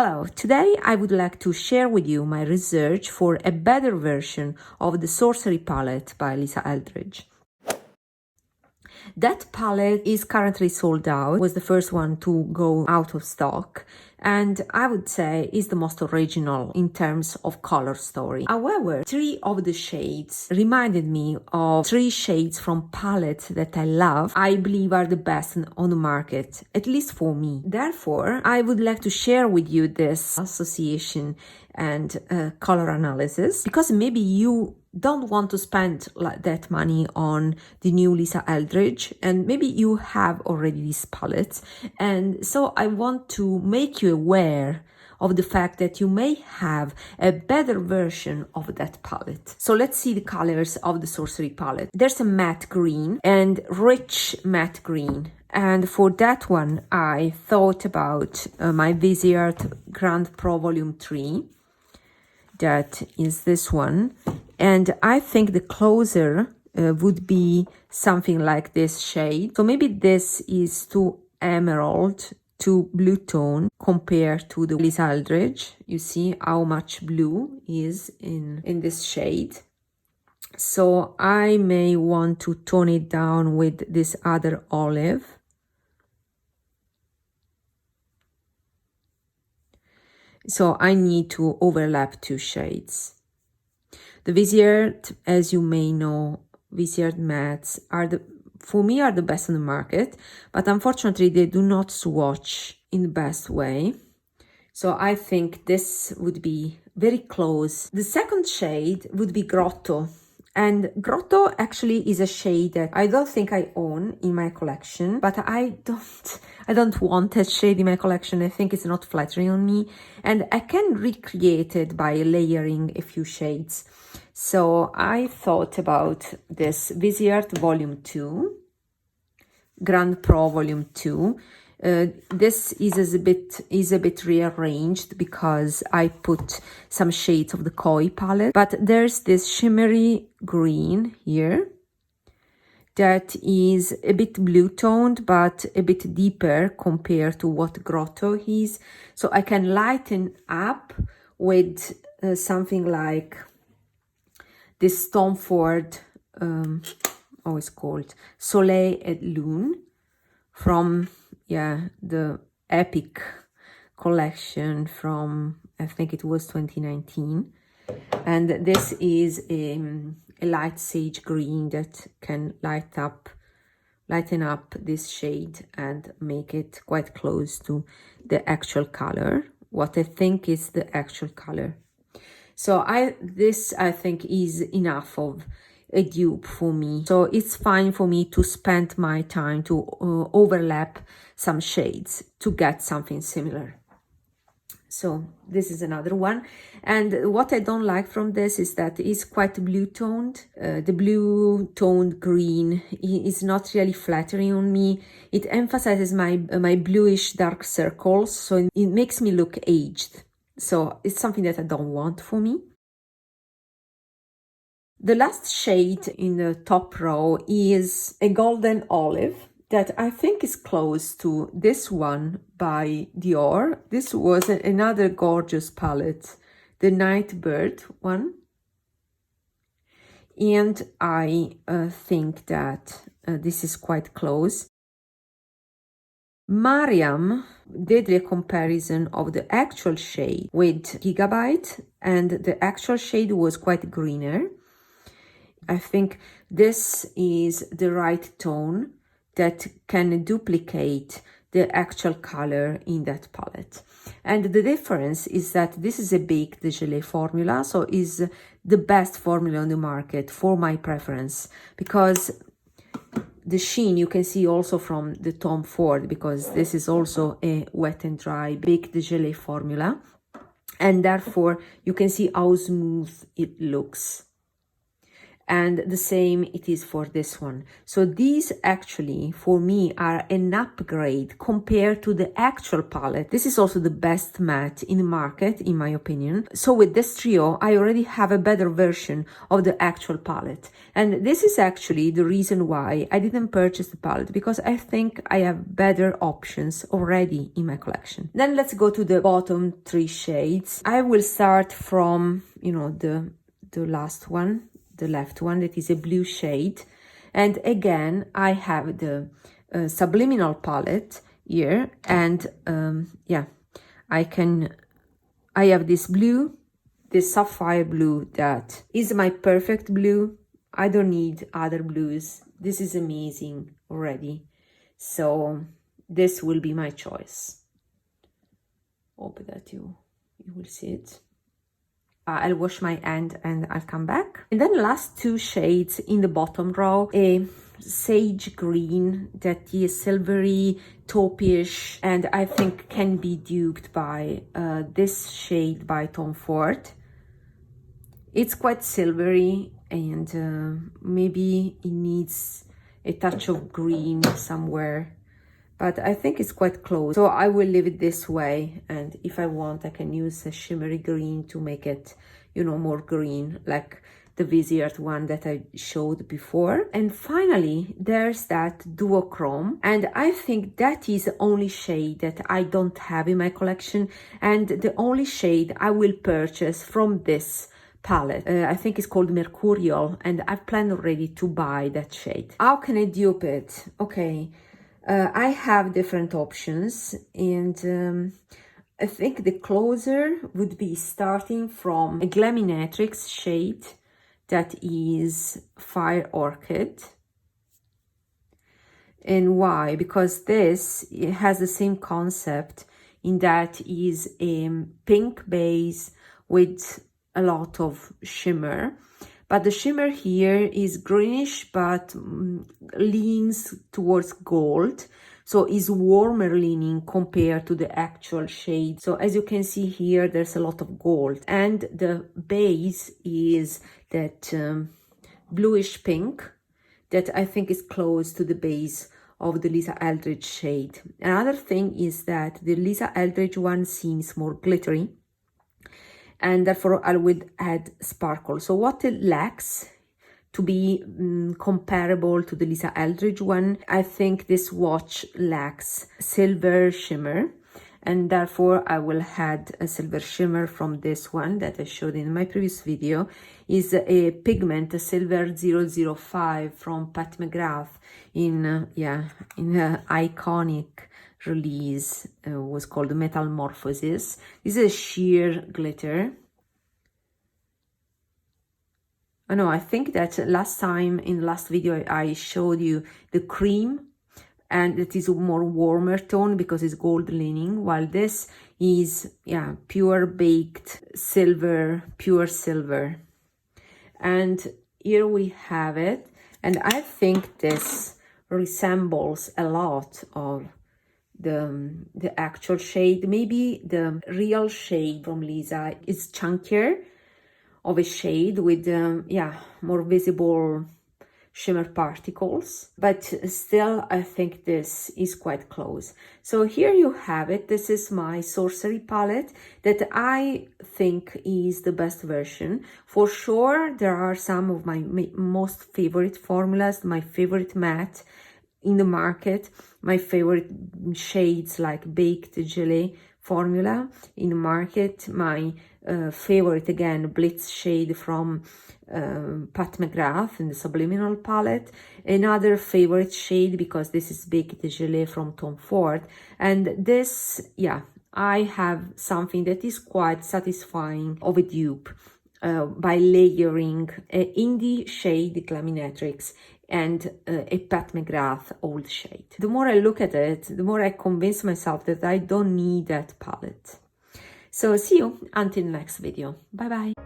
Hello, today I would like to share with you my research for a better version of the Sorcery palette by Lisa Eldridge. That palette is currently sold out, was the first one to go out of stock, and I would say is the most original in terms of color story. However, three of the shades reminded me of three shades from palettes that I love, I believe are the best on the market, at least for me. Therefore, I would like to share with you this association and color analysis, because maybe you don't want to spend that money on the new Lisa Eldridge, and maybe you have already these palettes, and so I want to make you aware of the fact that you may have a better version of that palette. So let's see the colors of the Sorcery palette. There's a matte green and rich matte green. And for that one, I thought about my Viseart Grande Pro Volume 3. That is this one. And I think the closer would be something like this shade. So maybe this is too emerald, too blue tone compared to the Lisa Eldridge. You see how much blue is in this shade. So I may want to tone it down with this other olive. So I need to overlap two shades. The Viseart, as you may know, Viseart mattes for me are the best on the market, but unfortunately they do not swatch in the best way. So I think this would be very close. The second shade would be Grotto. And Grotto actually is a shade that I don't think I own in my collection, but I don't want that shade in my collection. I think it's not flattering on me, and I can recreate it by layering a few shades. So I thought about this Viseart Volume 2, Grande Pro Volume 2. This is a bit rearranged because I put some shades of the Koi palette, but there's this shimmery green here that is a bit blue toned but a bit deeper compared to what Grotto is. So I can lighten up with something like this Tom Ford, how it's called, Soleil et Lune from the Epic collection from, I think it was 2019. And this is a light sage green that can lighten up this shade and make it quite close to the actual color, what I think is the actual color. So this I think is enough of a dupe for me. So it's fine for me to spend my time to overlap some shades to get something similar. So this is another one. And what I don't like from this is that it's quite blue toned. The blue toned green is not really flattering on me. It emphasizes my bluish dark circles, so it makes me look aged. So it's something that I don't want for me. The last shade in the top row is a golden olive that I think is close to this one by Dior. This was another gorgeous palette, the Nightbird one. And I think that this is quite close. Mariam did a comparison of the actual shade with Gigabyte, and the actual shade was quite greener. I think this is the right tone that can duplicate the actual color in that palette. And the difference is that this is a baked gelée formula, so is the best formula on the market for my preference, because the sheen you can see also from the Tom Ford, because this is also a wet and dry baked gelée formula, and therefore you can see how smooth it looks. And the same it is for this one. So these actually for me are an upgrade compared to the actual palette. This is also the best matte in the market in my opinion. So with this trio I already have a better version of the actual palette, and this is actually the reason why I didn't purchase the palette, because I think I have better options already in my collection. Then let's go to the bottom 3 shades. I will start from, you know, the last one, the left one, that is a blue shade. And again I have the Subliminal palette here, and yeah, I have this blue, this sapphire blue, that is my perfect blue. I don't need other blues. This is amazing already, so this will be my choice. Hope that you will see it. I'll wash my hand and I'll come back. And then last 2 shades in the bottom row, a sage green that is silvery, taupe-ish, and I think can be duped by this shade by Tom Ford. It's quite silvery, and maybe it needs a touch of green somewhere, but I think it's quite close. So I will leave it this way, and if I want I can use a shimmery green to make it, you know, more green, like the Viseart one that I showed before. And finally there's that Duochrome, and I think that is the only shade that I don't have in my collection, and the only shade I will purchase from this palette. I think it's called Mercurial, and I've planned already to buy that shade. How can I dupe it? Okay, I have different options, and I think the closer would be starting from a Glaminatrix shade that is Fire Orchid. And why? Because this, it has the same concept in that is a pink base with a lot of shimmer, but the shimmer here is greenish but leans towards gold, so is warmer leaning compared to the actual shade. So as you can see here, there's a lot of gold, and the base is that bluish pink that I think is close to the base of the Lisa Eldridge shade. Another thing is that the Lisa Eldridge one seems more glittery, and therefore I will add sparkle. So what it lacks to be comparable to the Lisa Eldridge one, I think this watch lacks silver shimmer, and therefore I will add a silver shimmer from this one that I showed in my previous video. Is a Pigment, a silver 005 from Pat McGrath in an iconic release, was called Metalmorphosis. This is a sheer glitter. Oh no, I think that last time in the last video I showed you the cream, and it is a more warmer tone because it's gold leaning, while this is pure baked silver, pure silver. And here we have it, and I think this resembles a lot of the actual shade. Maybe the real shade from Lisa is chunkier of a shade with more visible shimmer particles, but still I think this is quite close. So here you have it. This is my Sorcery palette that I think is the best version. For sure there are some of my most favorite formulas, my favorite matte in the market, my favorite shades like Baked Gelée formula in the market, my favorite again Blitz shade from Pat McGrath in the Subliminal palette, another favorite shade because this is Baked Gelée from Tom Ford, and this, I have something that is quite satisfying of a dupe by layering an indie shade Glaminatrix and a Pat McGrath old shade. The more I look at it, the more I convince myself that I don't need that palette. So see you until next video. Bye bye.